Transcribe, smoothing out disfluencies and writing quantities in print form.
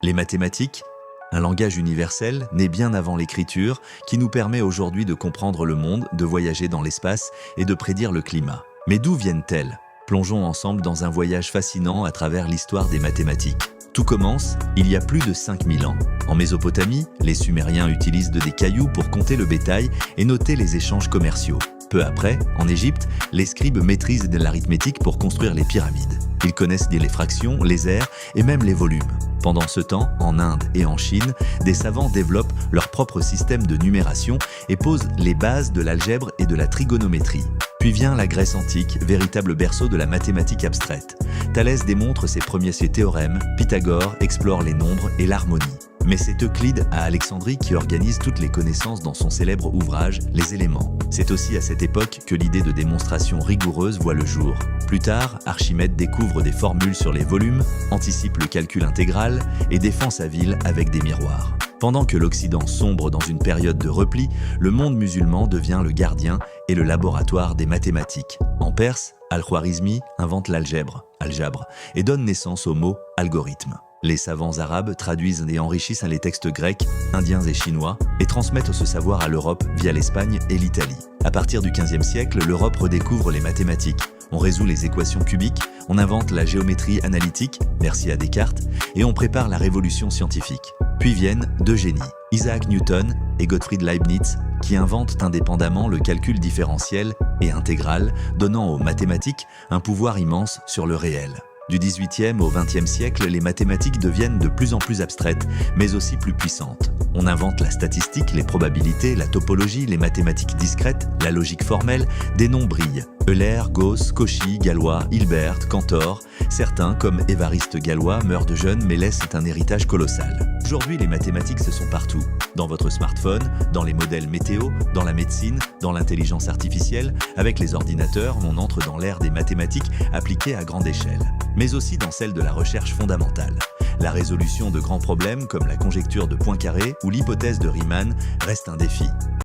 Les mathématiques, un langage universel né bien avant l'écriture qui nous permet aujourd'hui de comprendre le monde, de voyager dans l'espace et de prédire le climat. Mais d'où viennent-elles? Plongeons ensemble dans un voyage fascinant à travers l'histoire des mathématiques. Tout commence il y a plus de 5000 ans. En Mésopotamie, les Sumériens utilisent des cailloux pour compter le bétail et noter les échanges commerciaux. Peu après, en Égypte, les scribes maîtrisent de l'arithmétique pour construire les pyramides. Ils connaissent les fractions, les aires et même les volumes. Pendant ce temps, en Inde et en Chine, des savants développent leur propre système de numération et posent les bases de l'algèbre et de la trigonométrie. Puis vient la Grèce antique, véritable berceau de la mathématique abstraite. Thalès démontre ses premiers théorèmes, Pythagore explore les nombres et l'harmonie. Mais c'est Euclide à Alexandrie qui organise toutes les connaissances dans son célèbre ouvrage « Les éléments ». C'est aussi à cette époque que l'idée de démonstration rigoureuse voit le jour. Plus tard, Archimède découvre des formules sur les volumes, anticipe le calcul intégral et défend sa ville avec des miroirs. Pendant que l'Occident sombre dans une période de repli, le monde musulman devient le gardien et le laboratoire des mathématiques. En Perse, Al-Khwarizmi invente l'algèbre, et donne naissance au mot « algorithme ». Les savants arabes traduisent et enrichissent les textes grecs, indiens et chinois et transmettent ce savoir à l'Europe via l'Espagne et l'Italie. À partir du XVe siècle, l'Europe redécouvre les mathématiques. On résout les équations cubiques, on invente la géométrie analytique, merci à Descartes, et on prépare la révolution scientifique. Puis viennent deux génies, Isaac Newton et Gottfried Leibniz, qui inventent indépendamment le calcul différentiel et intégral, donnant aux mathématiques un pouvoir immense sur le réel. Du XVIIIe au XXe siècle, les mathématiques deviennent de plus en plus abstraites, mais aussi plus puissantes. On invente la statistique, les probabilités, la topologie, les mathématiques discrètes, la logique formelle, des noms brillent. Euler, Gauss, Cauchy, Galois, Hilbert, Cantor, certains, comme Évariste Galois, meurent de jeunes mais laissent un héritage colossal. Aujourd'hui, les mathématiques, ce sont partout. Dans votre smartphone, dans les modèles météo, dans la médecine, dans l'intelligence artificielle. Avec les ordinateurs, on entre dans l'ère des mathématiques appliquées à grande échelle, mais aussi dans celle de la recherche fondamentale. La résolution de grands problèmes comme la conjecture de Poincaré ou l'hypothèse de Riemann reste un défi.